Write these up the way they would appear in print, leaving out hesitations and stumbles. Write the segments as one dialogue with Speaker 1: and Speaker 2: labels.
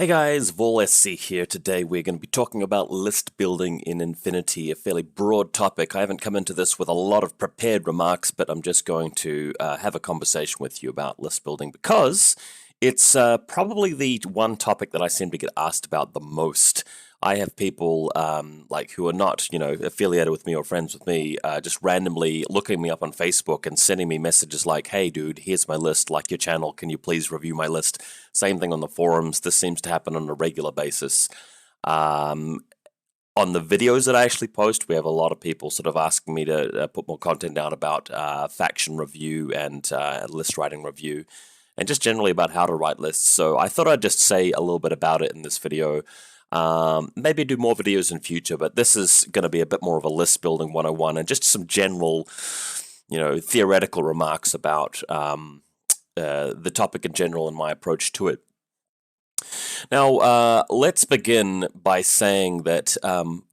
Speaker 1: Hey guys, VaulSC here. Today we're going to be talking about list building in infiNity, a fairly broad topic. I haven't come into this with a lot of prepared remarks, but I'm just going to have a conversation with you about list building because it's probably the one topic that I seem to get asked about the most. I have people like who are not, affiliated with me or friends with me, just randomly looking me up on Facebook and sending me messages like, "Hey, dude, here's my list. Like your channel, can you please review my list?" Same thing on the forums. This seems to happen on a regular basis. Um, on the videos that I actually post, we have a lot of people sort of asking me to put more content down about faction review and list writing review, and just generally about how to write lists. So I thought I'd just say a little bit about it in this video. Maybe do more videos in future, but this is going to be a bit more of a list building 101 and just some general, theoretical remarks about the topic in general and my approach to it. Now, let's begin by saying that,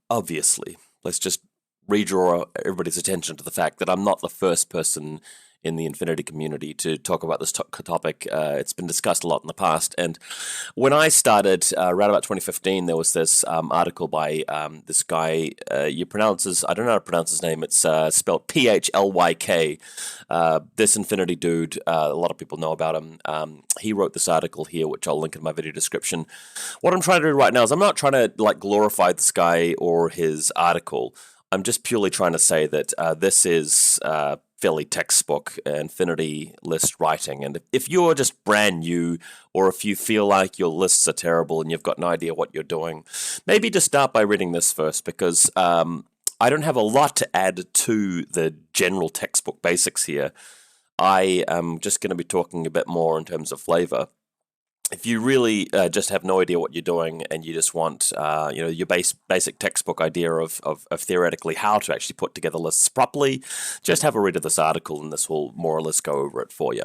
Speaker 1: obviously, let's just redraw everybody's attention to the fact that I'm not the first person in the infiNity community to talk about this topic. It's been discussed a lot in the past, and when I started around about 2015, there was this article by this guy. I don't know how to pronounce his name. It's spelled Phlyk. This infiNity dude, a lot of people know about him. He wrote this article here, which I'll link in my video description. What I'm trying to do right now is I'm not trying to glorify this guy or his article. I'm just purely trying to say that this is fairly textbook infiNity list writing, and if you're just brand new, or if you feel like your lists are terrible and you've got no idea what you're doing, maybe just start by reading this first, because I don't have a lot to add to the general textbook basics here. I am just going to be talking a bit more in terms of flavor. If you really just have no idea what you're doing and you just want, your basic textbook idea of theoretically how to actually put together lists properly, just have a read of this article and this will more or less go over it for you.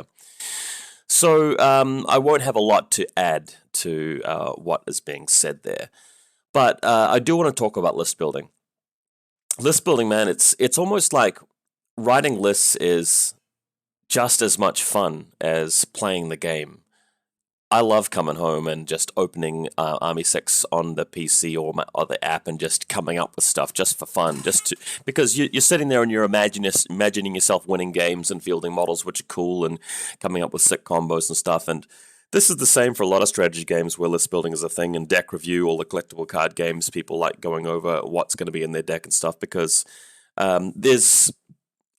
Speaker 1: So I won't have a lot to add to what is being said there, but I do want to talk about list building. List building, man, it's almost like writing lists is just as much fun as playing the game. I love coming home and just opening Army 6 on the PC or the app and just coming up with stuff just for fun, because you're sitting there and you're imagining yourself winning games and fielding models which are cool and coming up with sick combos and stuff. And this is the same for a lot of strategy games where list building is a thing. In deck review, all the collectible card games, people like going over what's going to be in their deck and stuff, because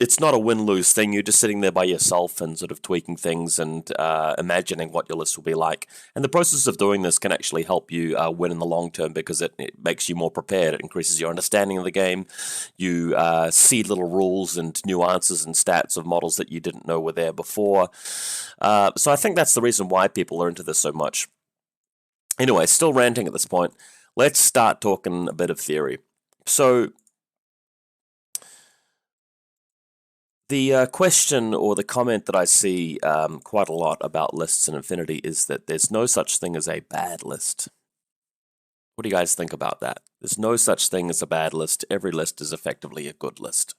Speaker 1: it's not a win-lose thing. You're just sitting there by yourself and sort of tweaking things and imagining what your list will be like. And the process of doing this can actually help you win in the long term, because it makes you more prepared. It increases your understanding of the game. You see little rules and nuances and stats of models that you didn't know were there before. So I think that's the reason why people are into this so much. Anyway, still ranting at this point. Let's start talking a bit of theory. So the question or the comment that I see quite a lot about lists in infiNity is that there's no such thing as a bad list. What do you guys think about that? There's no such thing as a bad list. Every list is effectively a good list.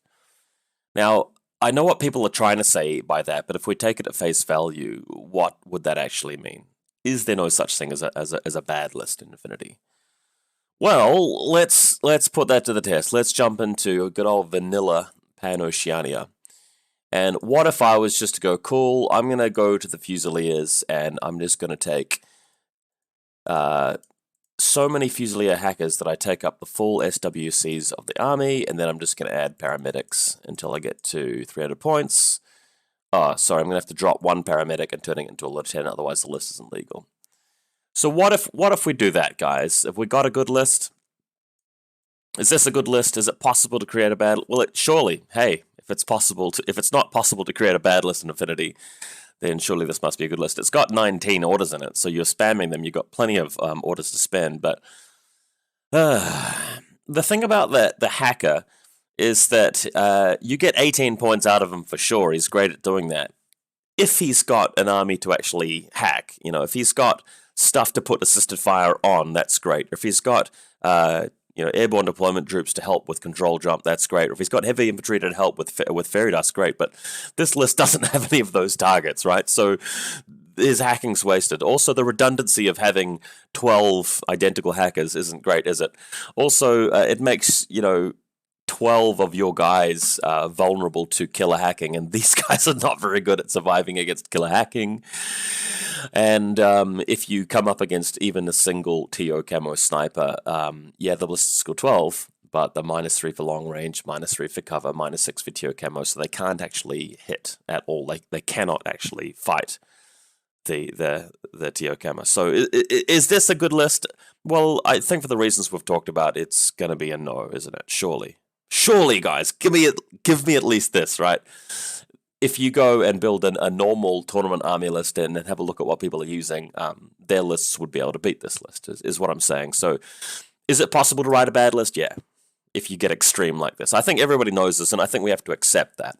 Speaker 1: Now, I know what people are trying to say by that, but if we take it at face value, what would that actually mean? Is there no such thing as a bad list in infiNity? Well, let's put that to the test. Let's jump into a good old vanilla Pan-Oceania. And what if I was just to go, cool, I'm going to go to the Fusiliers and I'm just going to take so many Fusilier hackers that I take up the full SWCs of the army, and then I'm just going to add paramedics until I get to 300 points. Oh, sorry, I'm going to have to drop one paramedic and turn it into a lieutenant, otherwise the list isn't legal. So what if we do that, guys? Have we got a good list? Is this a good list? Is it possible to create a bad? Well, surely, hey, if it's not possible to create a bad list in infiNity, then surely this must be a good list. It's got 19 orders in it, so you're spamming them. You've got plenty of orders to spend. But the thing about the hacker is that you get 18 points out of him for sure. He's great at doing that. If he's got an army to actually hack, if he's got stuff to put assisted fire on, that's great. If he's got airborne deployment troops to help with control jump, that's great. Or if he's got heavy infantry to help with fairy dust, great. But this list doesn't have any of those targets, right? So his hacking's wasted. Also, the redundancy of having 12 identical hackers isn't great, is it? Also, it makes, 12 of your guys vulnerable to killer hacking, and these guys are not very good at surviving against killer hacking. And if you come up against even a single TO camo sniper, the list is still 12, but the -3 for long range, -3 for cover, -6 for TO camo, so they can't actually hit at all. They cannot actually fight the TO camo. So is this a good list? Well, I think for the reasons we've talked about, it's going to be a no, isn't it? Surely, guys, give me at least this, right? If you go and build a normal tournament army list and have a look at what people are using, their lists would be able to beat this list, is what I'm saying. So is it possible to write a bad list? Yeah, if you get extreme like this. I think everybody knows this, and I think we have to accept that.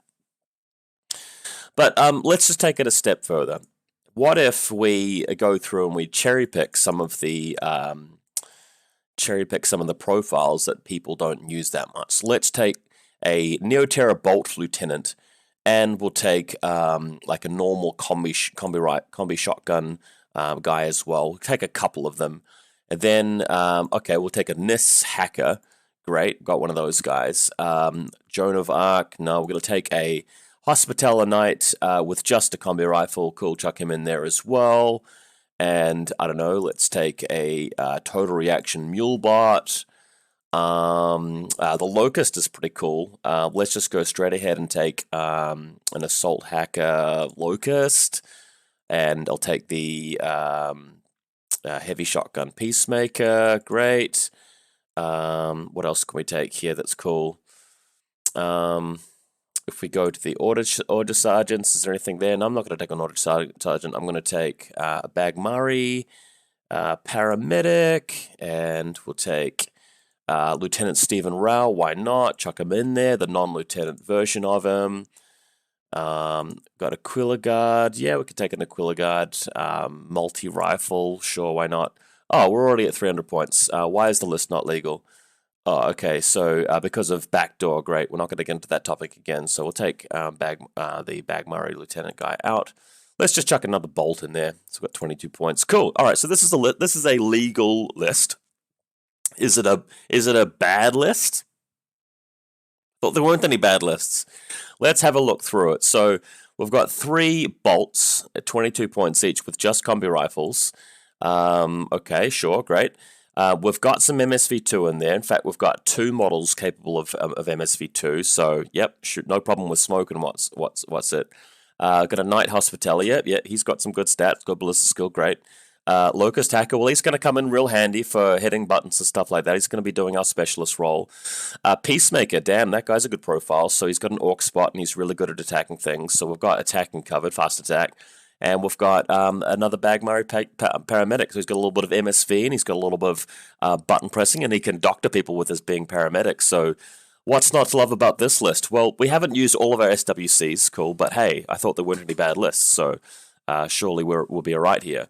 Speaker 1: But let's just take it a step further. What if we go through and we cherry pick some of the profiles that people don't use that much? Let's take a Neoterra Bolt Lieutenant, and we'll take like a normal combi shotgun guy as well. We'll take a couple of them, and then we'll take a NIS hacker. Great, got one of those guys. Joan of Arc. No, we're gonna take a Hospitaller Knight with just a combi rifle. Cool, chuck him in there as well. And I don't know, let's take a Total Reaction Mulebot. The Locust is pretty cool. Let's just go straight ahead and take an Assault Hacker Locust. And I'll take the Heavy Shotgun Peacemaker. Great. What else can we take here that's cool? If we go to the order sergeants, is there anything there? No, I'm not going to take an order sergeant. I'm going to take a Bagmari, paramedic, and we'll take Lieutenant Stephen Rao. Why not? Chuck him in there, the non-lieutenant version of him. Got a Aquila Guard. Yeah, we could take an Aquila Guard. Multi-rifle. Sure, why not? Oh, we're already at 300 points. Why is the list not legal? Oh, okay, so because of backdoor, great. We're not going to get into that topic again, so we'll take the Bagmari Lieutenant guy out. Let's just chuck another Bolt in there. So we've got 22 points. Cool. All right, so this is a legal list. Is it a bad list? Thought there weren't any bad lists. Let's have a look through it. So we've got 3 Bolts at 22 points each with just combi rifles. Okay, sure, great. We've got some MSV2 in there. In fact, we've got 2 models capable of MSV2. So, yep, no problem with smoking. What's it? Got a Knight Hospitaller. Yeah, he's got some good stats. Got ballistic skill, great. Locust Hacker. Well, he's going to come in real handy for hitting buttons and stuff like that. He's going to be doing our specialist role. Peacemaker. Damn, that guy's a good profile. So he's got an Orc spot and he's really good at attacking things. So we've got attacking covered, fast attack. And we've got another Bagmari paramedic. So he's got a little bit of MSV and he's got a little bit of button pressing, and he can doctor people with his being paramedic. So what's not to love about this list? Well, we haven't used all of our SWCs, cool, but hey, I thought there weren't any bad lists, so surely we'll be all right here.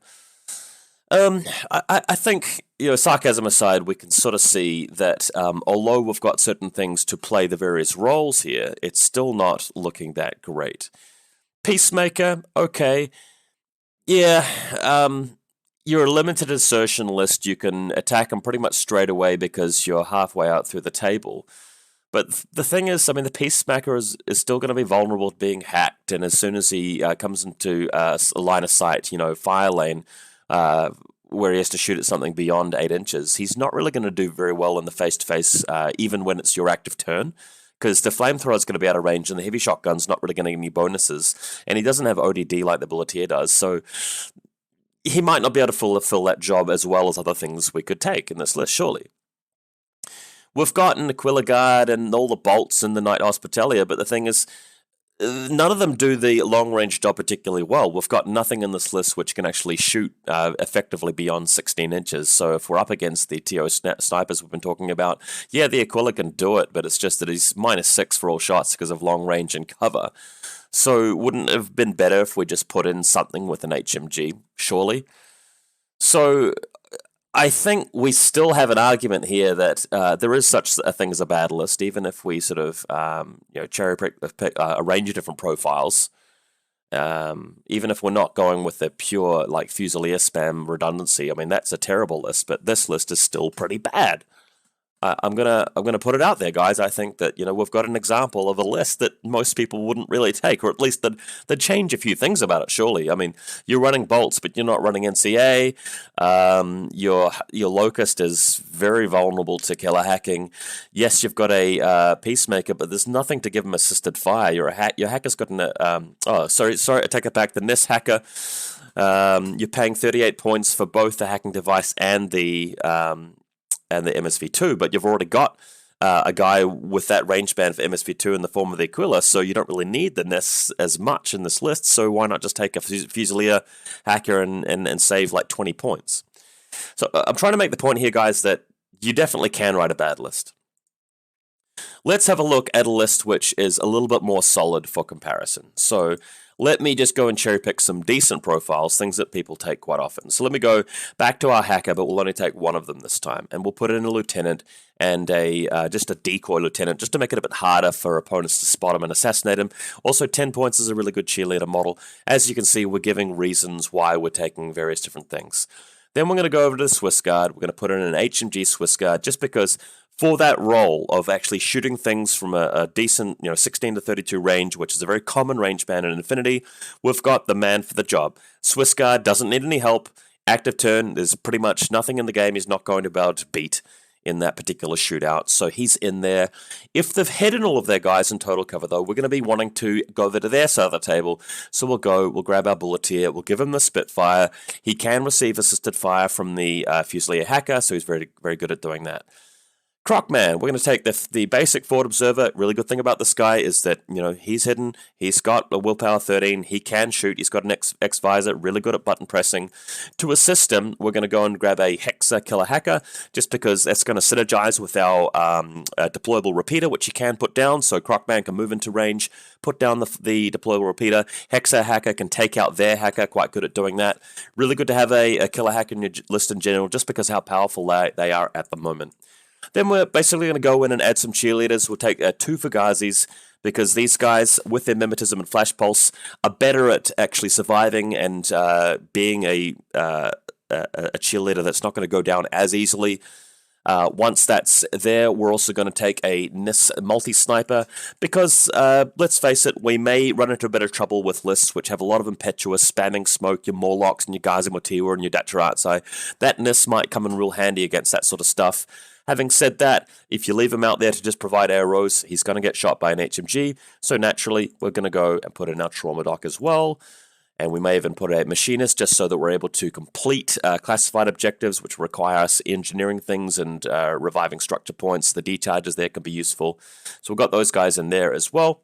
Speaker 1: I think, sarcasm aside, we can sort of see that although we've got certain things to play the various roles here, it's still not looking that great. Peacemaker, okay. Yeah, you're a limited assertion list. You can attack them pretty much straight away because you're halfway out through the table. But the thing is, I mean, the Peacemaker is still going to be vulnerable to being hacked, and as soon as he comes into a line of sight, fire lane, where he has to shoot at something beyond 8 inches, he's not really going to do very well in the face-to-face, even when it's your active turn. Because the flamethrower is going to be out of range, and the heavy shotgun's not really going to get any bonuses, and he doesn't have ODD like the Bulletier does, so he might not be able to fulfill that job as well as other things we could take in this list, surely. We've got an Aquila Guard and all the Bolts and the Knight Hospitaller, but the thing is, none of them do the long-range job particularly well. We've got nothing in this list which can actually shoot effectively beyond 16 inches. So if we're up against the TO snipers we've been talking about, yeah, the Aquila can do it, but it's just that he's -6 for all shots because of long range and cover. So wouldn't it have been better if we just put in something with an HMG, surely? So I think we still have an argument here that there is such a thing as a bad list, even if we sort of cherry pick a range of different profiles. Even if we're not going with the pure like Fusilier spam redundancy, I mean that's a terrible list, but this list is still pretty bad. I'm gonna put it out there, guys. I think that we've got an example of a list that most people wouldn't really take, or at least they'd change a few things about it. Surely, I mean, you're running bolts, but you're not running NCA. Your locust is very vulnerable to killer hacking. Yes, you've got a peacemaker, but there's nothing to give him assisted fire. Your hacker's got an sorry, I take it back. The NIS hacker. You're paying 38 points for both the hacking device and the MSV2, but you've already got a guy with that range band for MSV2 in the form of the Aquila, so you don't really need the NIS as much in this list, so why not just take a Fusilier hacker and save like 20 points? So I'm trying to make the point here, guys, that you definitely can write a bad list. Let's have a look at a list which is a little bit more solid for comparison. So let me just go and cherry pick some decent profiles, things that people take quite often. So let me go back to our hacker, but we'll only take one of them this time. And we'll put in a lieutenant and just a decoy lieutenant, just to make it a bit harder for opponents to spot him and assassinate him. Also, 10 points is a really good cheerleader model. As you can see, we're giving reasons why we're taking various different things. Then we're going to go over to the Swiss Guard. We're going to put in an HMG Swiss Guard, just because for that role of actually shooting things from a decent 16 to 32 range, which is a very common range band in infiNity, we've got the man for the job. Swiss Guard doesn't need any help. Active turn, there's pretty much nothing in the game he's not going to be able to beat in that particular shootout, so he's in there. If they've hidden all of their guys in total cover, though, we're going to be wanting to go over to their side of the table, so we'll grab our Bulletier, we'll give him the Spitfire. He can receive assisted fire from the Fusilier hacker, so he's very, very good at doing that. Crocman, we're going to take the basic forward observer. Really good thing about this guy is that, he's hidden. He's got a willpower 13. He can shoot. He's got an X visor. Really good at button pressing. To assist him, we're going to go and grab a Hexa killer hacker, just because that's going to synergize with our deployable repeater, which you can put down. So Crocman can move into range, put down the deployable repeater. Hexa hacker can take out their hacker. Quite good at doing that. Really good to have a killer hacker in your list in general, just because how powerful they are at the moment. Then we're basically going to go in and add some cheerleaders. We'll take 2 Fugazis, because these guys, with their mimetism and flash pulse, are better at actually surviving and being a cheerleader that's not going to go down as easily. Once that's there, we're also going to take a NIS multi-sniper, because, let's face it, we may run into a bit of trouble with lists which have a lot of impetuous spamming smoke, your Morlocks and your Gazi Motiwa and your Dacherazzi. That NIS might come in real handy against that sort of stuff. Having said that, if you leave him out there to just provide arrows, he's going to get shot by an HMG, so naturally we're going to go and put in our trauma doc as well. And we may even put a machinist, just so that we're able to complete classified objectives, which require us engineering things and reviving structure points. The decharges there can be useful. So we've got those guys in there as well.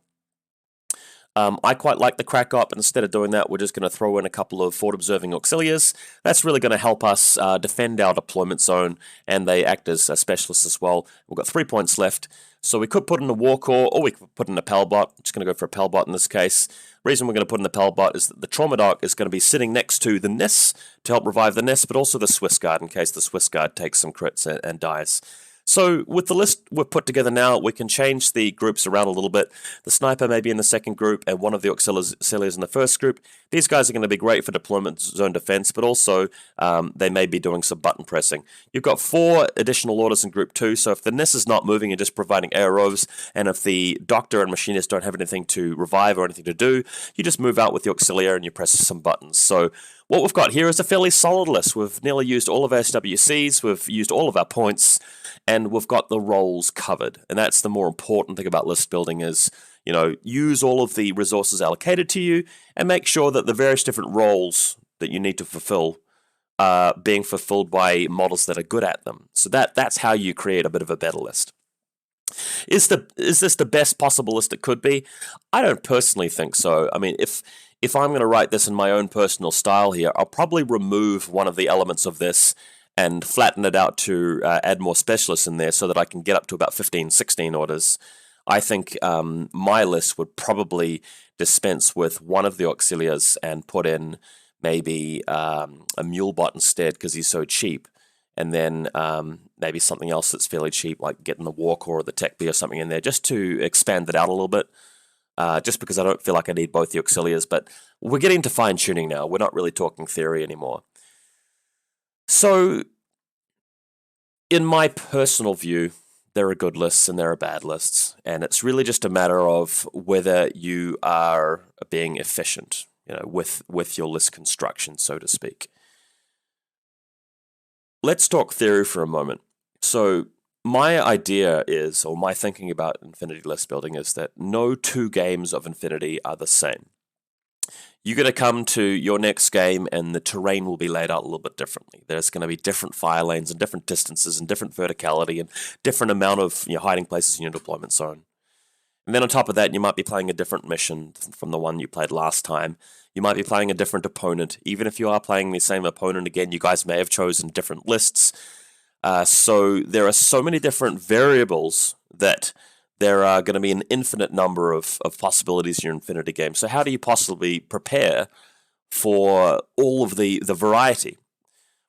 Speaker 1: I quite like the crack op, and instead of doing that, we're just going to throw in a couple of forward observing auxiliaries. That's really going to help us defend our deployment zone, and they act as specialists as well. We've got 3 points left, so we could put in a Warcore, or we could put in a Pelbot. I'm just going to go for a Pelbot in this case. The reason we're going to put in the Pelbot is that the Trauma Doc is going to be sitting next to the NIS to help revive the NIS, but also the Swiss Guard in case the Swiss Guard takes some crits and dies. So with the list we've put together now, we can change the groups around a little bit. The sniper may be in the second group and one of the auxiliaries in the first group. These guys are going to be great for deployment zone defense, but also they may be doing some button pressing. You've got 4 additional orders in group 2, so if the NIS is not moving and just providing arrows, and if the doctor and machinist don't have anything to revive or anything to do, you just move out with the auxiliary and you press some buttons. So what we've got here is a fairly solid list. We've nearly used all of our SWCs, we've used all of our points, and we've got the roles covered. And that's the more important thing about list building is, use all of the resources allocated to you and make sure that the various different roles that you need to fulfill are being fulfilled by models that are good at them. So that's how you create a bit of a better list. Is this the best possible list it could be? I don't personally think so. I mean, if I'm going to write this in my own personal style here, I'll probably remove one of the elements of this and flatten it out to add more specialists in there so that I can get up to about 15, 16 orders. I think my list would probably dispense with one of the auxiliaries and put in maybe a Mulebot instead because he's so cheap, and then maybe something else that's fairly cheap, like getting the Warcore or the Tech B or something in there, just to expand it out a little bit. just because I don't feel like I need both the auxiliaries, but we're getting to fine-tuning now. We're not really talking theory anymore. So, in my personal view, there are good lists and there are bad lists, and it's really just a matter of whether you are being efficient, with your list construction, so to speak. Let's talk theory for a moment. So, my idea is, or my thinking about infinity list building is that no two games of infinity are the same. You're going to come to your next game and the terrain will be laid out a little bit differently. There's going to be different fire lanes and different distances and different verticality and different amount of hiding places in your deployment zone. And then on top of that, you might be playing a different mission from the one you played last time. You might be playing a different opponent. Even if you are playing the same opponent again, you guys may have chosen different lists. So there are so many different variables that there are going to be an infinite number of possibilities in your infinity game. So how do you possibly prepare for all of the variety?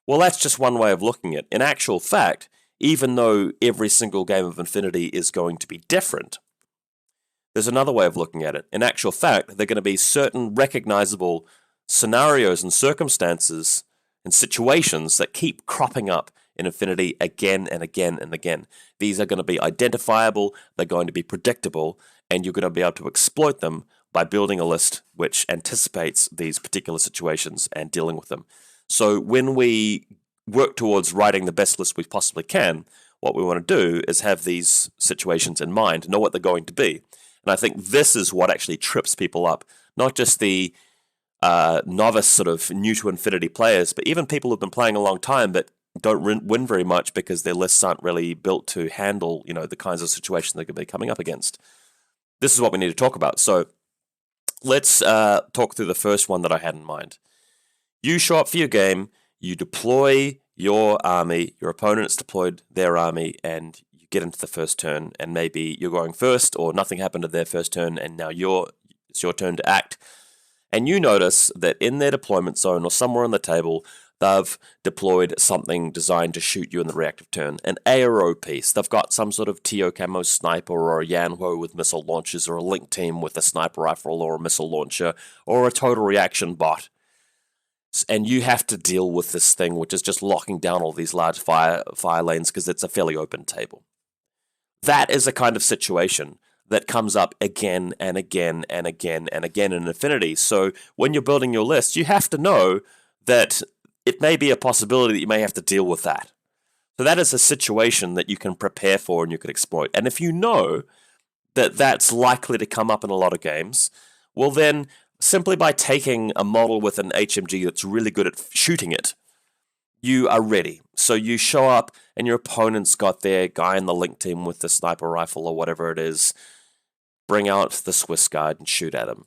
Speaker 1: Well, that's just one way of looking at it. In actual fact, even though every single game of infinity is going to be different, there's another way of looking at it. In actual fact, there are going to be certain recognizable scenarios and circumstances and situations that keep cropping up in infinity again and again and again. These are going to be identifiable, they're going to be predictable, and you're going to be able to exploit them by building a list which anticipates these particular situations and dealing with them. So when we work towards writing the best list we possibly can, what we want to do is have these situations in mind, know what they're going to be. And I think this is what actually trips people up, not just the novice sort of new to infinity players, but even people who've been playing a long time but don't win very much because their lists aren't really built to handle, the kinds of situations they're going to be coming up against. This is what we need to talk about. So let's talk through the first one that I had in mind. You show up for your game, you deploy your army, your opponent's deployed their army, and you get into the first turn, and maybe you're going first, or nothing happened at their first turn, and now it's your turn to act. And you notice that in their deployment zone or somewhere on the table, they've deployed something designed to shoot you in the reactive turn, an ARO piece. They've got some sort of TO camo sniper or a Yanhuo with missile launchers or a link team with a sniper rifle or a missile launcher or a total reaction bot. And you have to deal with this thing, which is just locking down all these large fire lanes because it's a fairly open table. That is a kind of situation that comes up again and again and again and again in infinity. So when you're building your list, you have to know that it may be a possibility that you may have to deal with that. So that is a situation that you can prepare for and you can exploit. And if you know that that's likely to come up in a lot of games, well then, simply by taking a model with an HMG that's really good at shooting it, you are ready. So you show up and your opponent's got their guy in the link team with the sniper rifle or whatever it is. Bring out the Swiss Guard and shoot at him.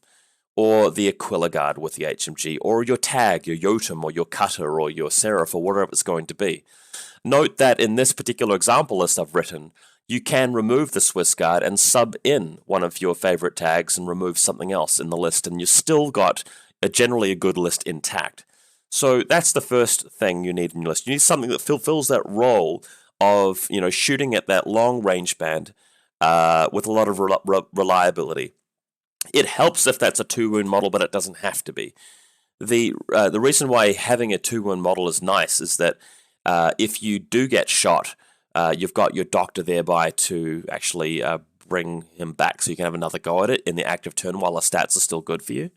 Speaker 1: Or the Aquila Guard with the HMG, or your tag, your Jotun, or your Cutter, or your Seraph, or whatever it's going to be. Note that in this particular example list I've written, you can remove the Swiss Guard and sub in one of your favorite tags and remove something else in the list, and you've still got generally a good list intact. So that's the first thing you need in your list. You need something that fulfills that role of shooting at that long range band with a lot of reliability. It helps if that's a 2-wound model, but it doesn't have to be. The reason why having a 2-wound model is nice is that if you do get shot, you've got your doctor thereby to actually bring him back so you can have another go at it in the active turn while the stats are still good for you.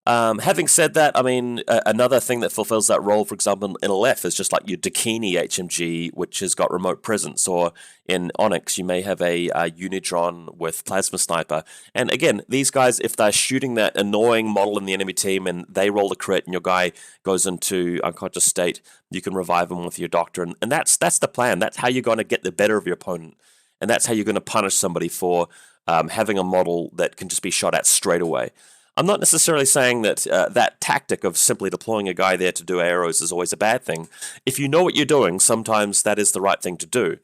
Speaker 1: Having said that, I mean, another thing that fulfills that role, for example, in LF is just like your Dakini HMG, which has got remote presence, or in Onyx, you may have a Unitron with Plasma Sniper. And again, these guys, if they're shooting that annoying model in the enemy team and they roll a crit and your guy goes into unconscious state, you can revive him with your doctor. And that's the plan. That's how you're going to get the better of your opponent. And that's how you're going to punish somebody for having a model that can just be shot at straight away. I'm not necessarily saying that that tactic of simply deploying a guy there to do arrows is always a bad thing. If you know what you're doing, sometimes that is the right thing to do.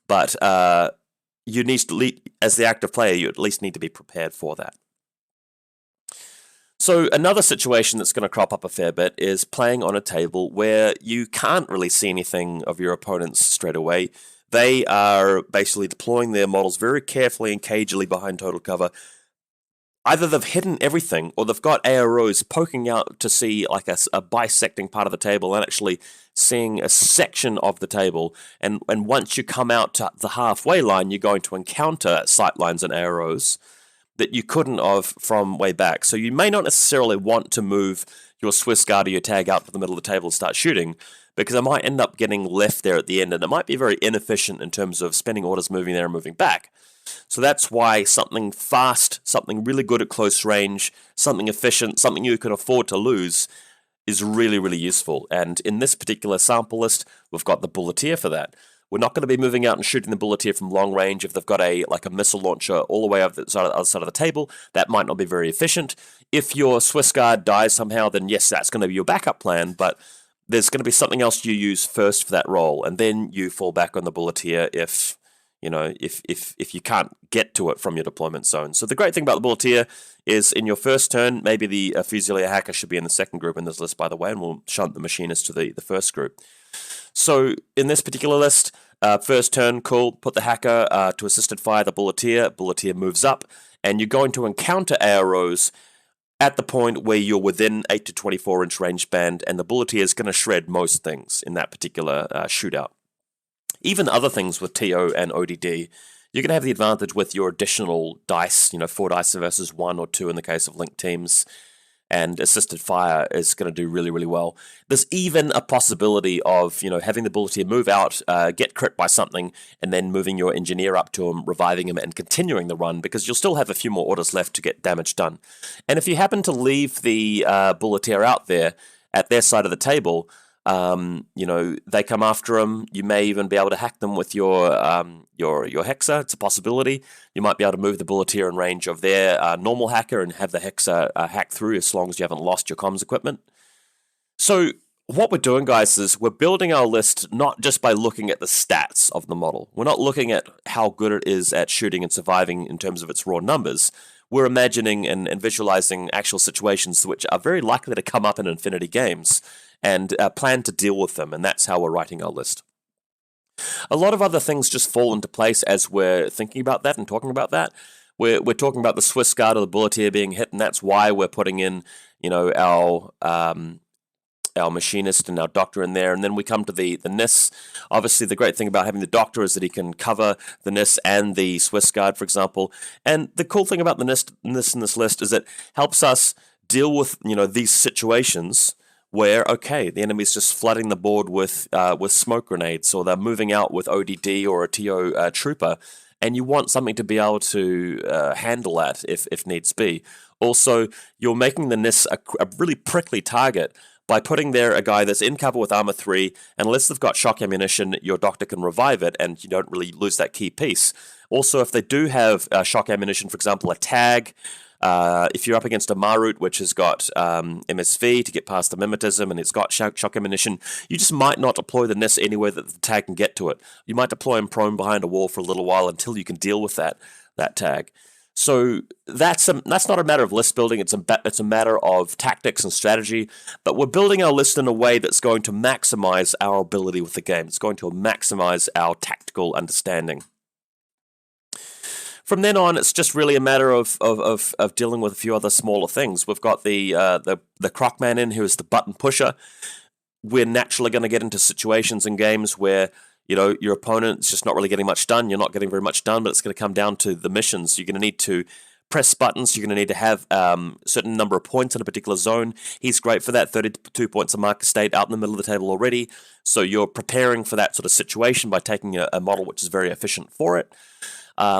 Speaker 1: But you need to, as the active player, you at least need to be prepared for that. So another situation that's going to crop up a fair bit is playing on a table where you can't really see anything of your opponents straight away. They are basically deploying their models very carefully and cagily behind total cover. either they've hidden everything or they've got arrows poking out to see like a bisecting part of the table and actually seeing a section of the table. And once you come out to the halfway line, you're going to encounter sightlines and arrows that you couldn't have from way back. So you may not necessarily want to move your Swiss Guard or your tag out to the middle of the table and start shooting, because it might end up getting left there at the end, and it might be very inefficient in terms of spending orders moving there and moving back. So that's why something fast, something really good at close range, something efficient, something you can afford to lose is really, really useful. And in this particular sample list, we've got the Bulleteer for that. We're not going to be moving out and shooting the Bulleteer from long range if they've got a missile launcher all the way over the other side of the table. That might not be very efficient. If your Swiss Guard dies somehow, then yes, that's going to be your backup plan, but there's going to be something else you use first for that role, and then you fall back on the Bulleteer if you can't get to it from your deployment zone. So the great thing about the Bulleteer is in your first turn, maybe the Fusilier hacker should be in the second group in this list, by the way, and we'll shunt the machinist to the first group. So in this particular list, first turn, cool, put the hacker to assisted fire the Bulleteer moves up, and you're going to encounter arrows at the point where you're within 8 to 24 inch range band, and the Bulleteer is going to shred most things in that particular shootout. Even other things with TO and ODD, you're going to have the advantage with your additional dice, 4 dice versus 1 or 2 in the case of linked teams, and assisted fire is going to do really, really well. There's even a possibility of, having the Bulleteer move out, get crit by something, and then moving your engineer up to him, reviving him, and continuing the run, because you'll still have a few more orders left to get damage done. And if you happen to leave the Bulleteer out there at their side of the table, they come after them. You may even be able to hack them with your Hexer. It's a possibility. You might be able to move the Bulleteer in range of their normal hacker and have the Hexer hack through, as long as you haven't lost your comms equipment. So what we're doing, guys, is we're building our list not just by looking at the stats of the model. We're not looking at how good it is at shooting and surviving in terms of its raw numbers. We're imagining and visualizing actual situations which are very likely to come up in infiNity games, and plan to deal with them, and that's how we're writing our list. A lot of other things just fall into place as we're thinking about that and talking about that. We're talking about the Swiss Guard or the Bulleteer being hit, and that's why we're putting in, our machinist and our doctor in there, and then we come to the NIS. Obviously, the great thing about having the doctor is that he can cover the NIS and the Swiss Guard, for example. And the cool thing about the NIS in this list is it helps us deal with these situations where, okay, the enemy's just flooding the board with smoke grenades, or they're moving out with ODD or a TO trooper, and you want something to be able to handle that if needs be. Also, you're making the NIS a really prickly target by putting there a guy that's in cover with armor 3, and unless they've got shock ammunition, your doctor can revive it, and you don't really lose that key piece. Also, if they do have shock ammunition, for example, a tag, if you're up against a Marut, which has got MSV to get past the mimetism, and it's got shock ammunition, you just might not deploy the NIS anywhere that the tag can get to it. You might deploy him prone behind a wall for a little while until you can deal with that tag. So that's not a matter of list building, it's a matter of tactics and strategy, but we're building our list in a way that's going to maximize our ability with the game. It's going to maximize our tactical understanding. From then on, it's just really a matter of dealing with a few other smaller things. We've got the Crocman in, who is the button pusher. We're naturally going to get into situations in games where your opponent's just not really getting much done. You're not getting very much done, but it's going to come down to the missions. You're going to need to press buttons. You're going to need to have a certain number of points in a particular zone. He's great for that. 32 points of marker state out in the middle of the table already. So you're preparing for that sort of situation by taking a model which is very efficient for it.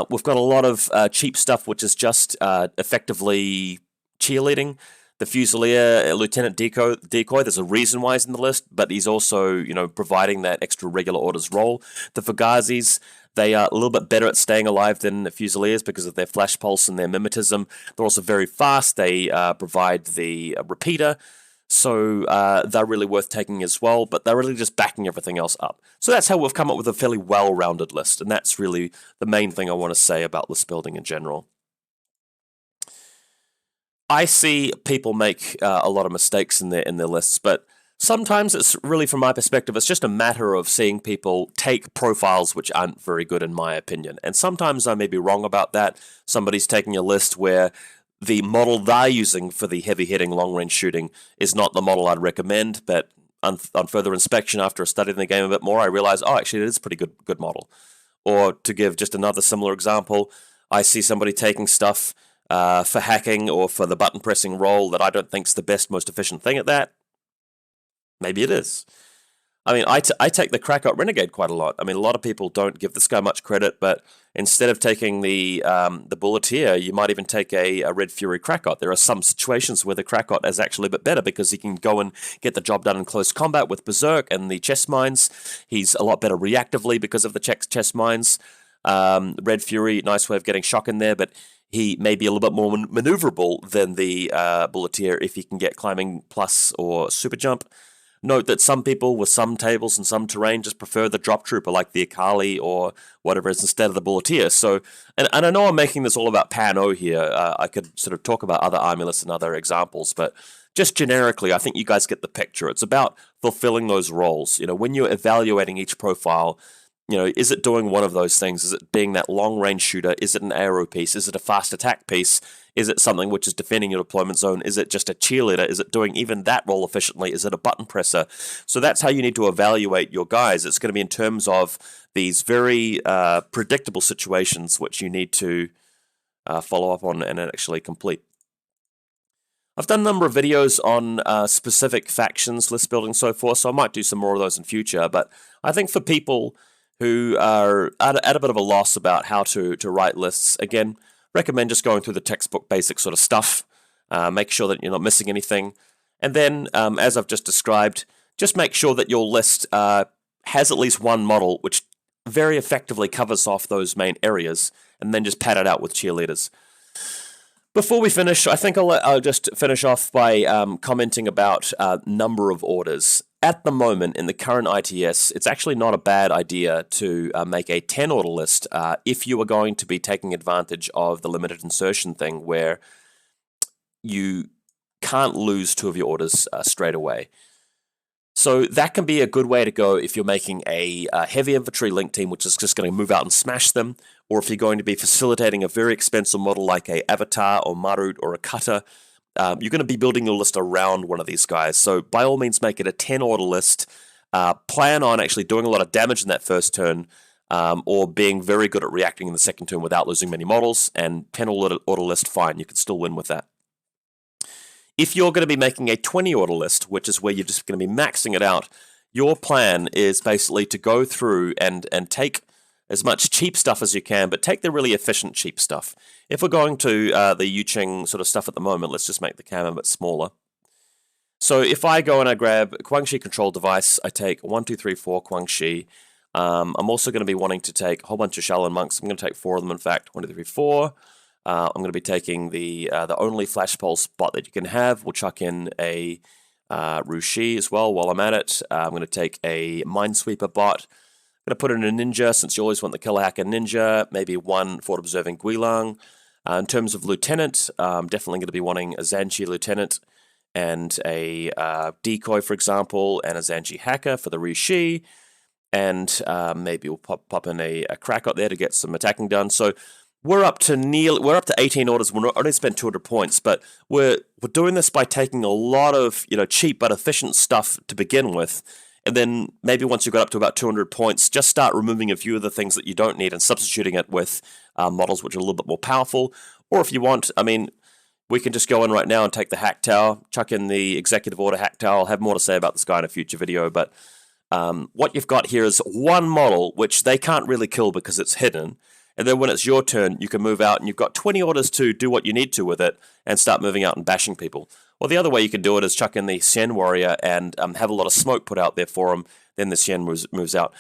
Speaker 1: We've got a lot of cheap stuff, which is just effectively cheerleading. The Fusilier, Lieutenant Decoy, there's a reason why he's in the list, but he's also, providing that extra regular orders role. The Fugazis, they are a little bit better at staying alive than the Fusiliers because of their flash pulse and their mimetism. They're also very fast. They provide the repeater. So they're really worth taking as well, but they're really just backing everything else up. So that's how we've come up with a fairly well-rounded list, and that's really the main thing I want to say about list building in general. I see people make a lot of mistakes in their lists, but sometimes it's really, from my perspective, it's just a matter of seeing people take profiles which aren't very good in my opinion. And sometimes I may be wrong about that. Somebody's taking a list where the model they're using for the heavy-hitting long-range shooting is not the model I'd recommend, but on further inspection, after studying the game a bit more, I realized, oh, actually, it is a pretty good model. Or to give just another similar example, I see somebody taking stuff for hacking or for the button-pressing role that I don't think is the best, most efficient thing at that. Maybe it is. I mean, I take the Krakot Renegade quite a lot. I mean, a lot of people don't give this guy much credit, but instead of taking the Bulleteer, you might even take a Red Fury Krakot. There are some situations where the Krakot is actually a bit better because he can go and get the job done in close combat with Berserk and the chest mines. He's a lot better reactively because of the chest mines. Red Fury, nice way of getting shock in there, but he may be a little bit more maneuverable than the Bulleteer if he can get climbing plus or super jump. Note that some people with some tables and some terrain just prefer the drop trooper like the Akali or whatever is instead of the Bulleteer. So, and I know I'm making this all about Pan-O here. I could sort of talk about other army lists and other examples, but just generically, I think you guys get the picture. It's about fulfilling those roles. You know, when you're evaluating each profile, you know, is it doing one of those things? Is it being that long-range shooter? Is it an aero piece? Is it a fast attack piece? Is it something which is defending your deployment zone? Is it just a cheerleader? Is it doing even that role efficiently? Is it a button presser? So that's how you need to evaluate your guys. It's going to be in terms of these very predictable situations which you need to follow up on and actually complete. I've done a number of videos on specific factions, list building, and so forth, so I might do some more of those in future. But I think for people who are at a bit of a loss about how to write lists, again, recommend just going through the textbook basic sort of stuff. Make sure that you're not missing anything. And then, as I've just described, just make sure that your list has at least one model which very effectively covers off those main areas, and then just pad it out with cheerleaders. Before we finish, I think I'll just finish off by commenting about number of orders. At the moment, in the current ITS, it's actually not a bad idea to make a 10 order list if you are going to be taking advantage of the limited insertion thing where you can't lose 2 of your orders straight away. So that can be a good way to go if you're making a heavy infantry link team, which is just going to move out and smash them, or if you're going to be facilitating a very expensive model like a Avatar or Marut or a Cutter. You're going to be building your list around one of these guys. So by all means, make it a 10 order list. Plan on actually doing a lot of damage in that first turn, or being very good at reacting in the second turn without losing many models. And 10 order list, fine, you can still win with that. If you're going to be making a 20 order list, which is where you're just going to be maxing it out, your plan is basically to go through and take as much cheap stuff as you can, but take the really efficient cheap stuff. If we're going to the Yuching sort of stuff at the moment, let's just make the cam a bit smaller. So if I go and I grab Guangxi control device, I take 1, 2, 3, 4 Guangxi. I'm also going to be wanting to take a whole bunch of Shaolin monks. I'm going to take 4 of them, in fact. 1, 2, 3, 4. I'm going to be taking the only flash pulse bot that you can have. We'll chuck in a Rushi as well while I'm at it. I'm going to take a Minesweeper bot. I'm going to put in a ninja, since you always want the killer hacker ninja. Maybe 1 forward observing Guilang. In terms of lieutenant, I'm definitely going to be wanting a Zanchi lieutenant and a decoy, for example, and a Zanchi hacker for the Rishi. And maybe we'll pop in a Krakot there to get some attacking done. So we're up to 18 orders. We're only spent 200 points, but we're doing this by taking a lot of cheap but efficient stuff to begin with, and then maybe once you got up to about 200 points, just start removing a few of the things that you don't need and substituting it with models which are a little bit more powerful. Or if you want, I mean, we can just go in right now and take the Hack Tower, chuck in the Executive Order Hack Tower. I'll have more to say about this guy in a future video, but what you've got here is one model which they can't really kill because it's hidden. And then when it's your turn, you can move out and you've got 20 orders to do what you need to with it and start moving out and bashing people. Well, the other way you can do it is chuck in the Xian Warrior and have a lot of smoke put out there for him. Then the Xian moves out.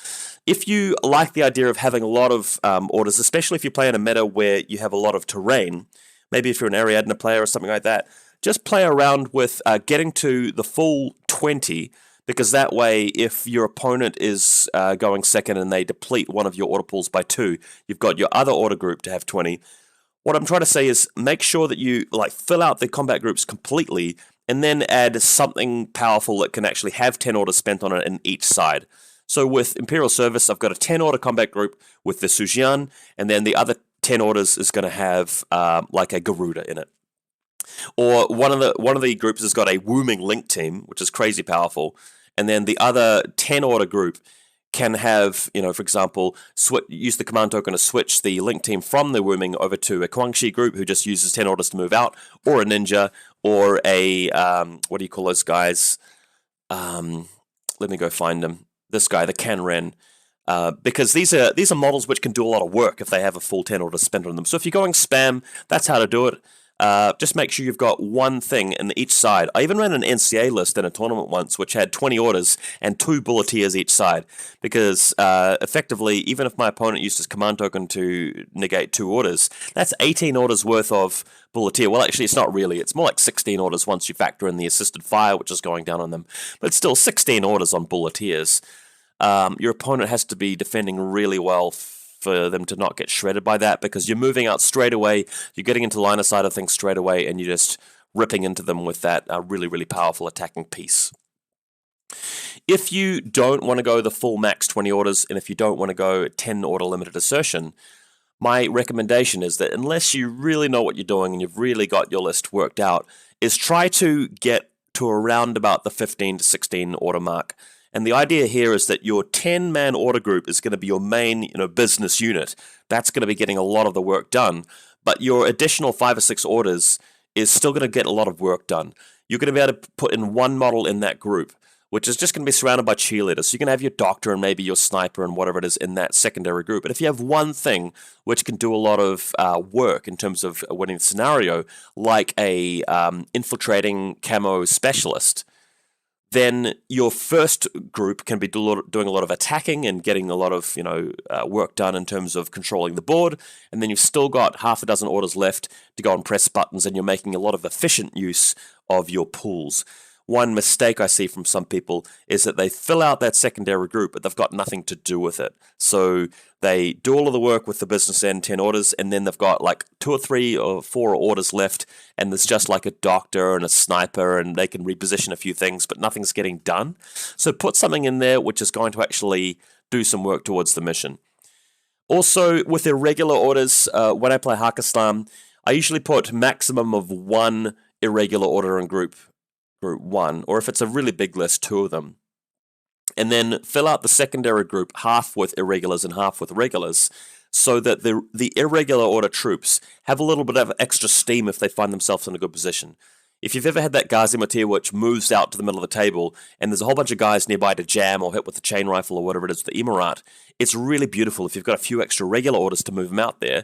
Speaker 1: If you like the idea of having a lot of orders, especially if you play in a meta where you have a lot of terrain, maybe if you're an Ariadna player or something like that, just play around with getting to the full 20, because that way, if your opponent is going second and they deplete one of your order pools by 2, you've got your other order group to have 20. What I'm trying to say is make sure that you fill out the combat groups completely and then add something powerful that can actually have 10 orders spent on it in each side. So with Imperial Service, I've got a 10 order combat group with the Sujian, and then the other 10 orders is going to have like a Garuda in it. Or one of the groups has got a wooming link team, which is crazy powerful, and then the other 10 order group can have, for example, use the command token to switch the link team from the wooming over to a Guangxi group who just uses 10 orders to move out, or a ninja, or a what do you call those guys? Let me go find them. This guy, the Kanren. Because these are models which can do a lot of work if they have a full 10 orders spent on them. So if you're going spam, that's how to do it. Just make sure you've got one thing in each side. I even ran an NCA list in a tournament once, which had 20 orders and 2 bulleteers each side. Because effectively, even if my opponent used his command token to negate 2 orders, that's 18 orders worth of bulleteer. Well, actually, it's not really. It's more like 16 orders once you factor in the assisted fire, which is going down on them. But still, 16 orders on bulleteers. Your opponent has to be defending really well for them to not get shredded by that, because you're moving out straight away, you're getting into line of sight of things straight away, and you're just ripping into them with that really, really powerful attacking piece. If you don't want to go the full max 20 orders, and if you don't want to go 10 order limited assertion, my recommendation is that unless you really know what you're doing and you've really got your list worked out, is try to get to around about the 15 to 16 order mark. And the idea here is that your 10-man order group is going to be your main, business unit. That's going to be getting a lot of the work done. But your additional 5 or 6 orders is still going to get a lot of work done. You're going to be able to put in one model in that group, which is just going to be surrounded by cheerleaders. So you can have your doctor and maybe your sniper and whatever it is in that secondary group. But if you have one thing which can do a lot of work in terms of winning the scenario, like a infiltrating camo specialist, then your first group can be doing a lot of attacking and getting a lot of work done in terms of controlling the board, and then you've still got half a dozen orders left to go and press buttons, and you're making a lot of efficient use of your pools. One mistake I see from some people is that they fill out that secondary group, but they've got nothing to do with it. So they do all of the work with the business end 10 orders, and then they've got like 2 or 3 or 4 orders left, and there's just like a doctor and a sniper, and they can reposition a few things, but nothing's getting done. So put something in there which is going to actually do some work towards the mission. Also, with irregular orders, when I play Hakislam, I usually put maximum of 1 irregular order in group 1, or if it's a really big list, 2 of them. And then fill out the secondary group half with irregulars and half with regulars, so that the irregular order troops have a little bit of extra steam if they find themselves in a good position. If you've ever had that Gazimatir which moves out to the middle of the table, and there's a whole bunch of guys nearby to jam or hit with the chain rifle or whatever it is, the Emirat, it's really beautiful if you've got a few extra regular orders to move them out there.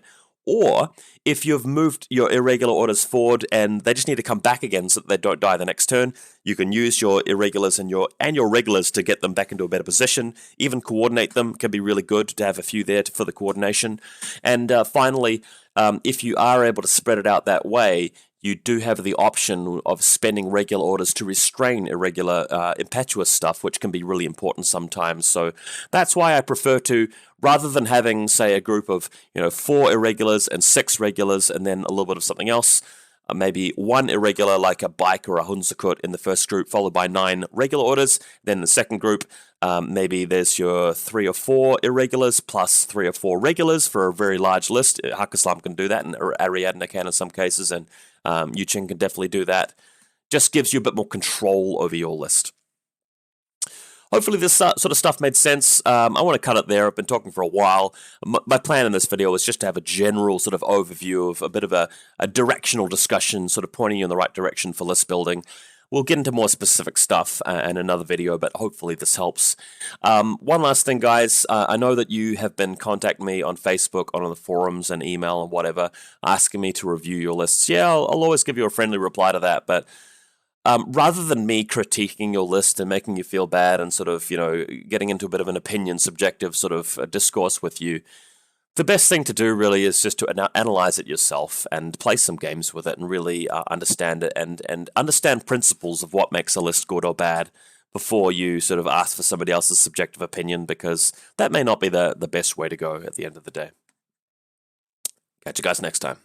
Speaker 1: Or if you've moved your irregular orders forward and they just need to come back again so that they don't die the next turn, you can use your irregulars and your regulars to get them back into a better position. Even coordinate them can be really good to have a few there for the coordination. And finally, if you are able to spread it out that way, you do have the option of spending regular orders to restrain irregular, impetuous stuff, which can be really important sometimes. So that's why I prefer to, rather than having, say, a group of 4 irregulars and 6 regulars and then a little bit of something else, maybe 1 irregular like a bike or a Hunzakut in the first group, followed by 9 regular orders. Then the second group, maybe there's your 3 or 4 irregulars plus 3 or 4 regulars for a very large list. Hakislam can do that, and Ariadne can in some cases, and Yuching can definitely do that. Just gives you a bit more control over your list. Hopefully this sort of stuff made sense. I want to cut it there. I've been talking for a while. My plan in this video is just to have a general sort of overview of a bit of a directional discussion, sort of pointing you in the right direction for list building. We'll get into more specific stuff in another video, but hopefully this helps. One last thing, guys. I know that you have been contacting me on Facebook, on the forums and email and whatever, asking me to review your lists. Yeah, I'll always give you a friendly reply to that, but rather than me critiquing your list and making you feel bad and sort of, getting into a bit of an opinion, subjective sort of discourse with you, the best thing to do really is just to analyze it yourself and play some games with it and really understand it and understand principles of what makes a list good or bad before you sort of ask for somebody else's subjective opinion, because that may not be the best way to go at the end of the day. Catch you guys next time.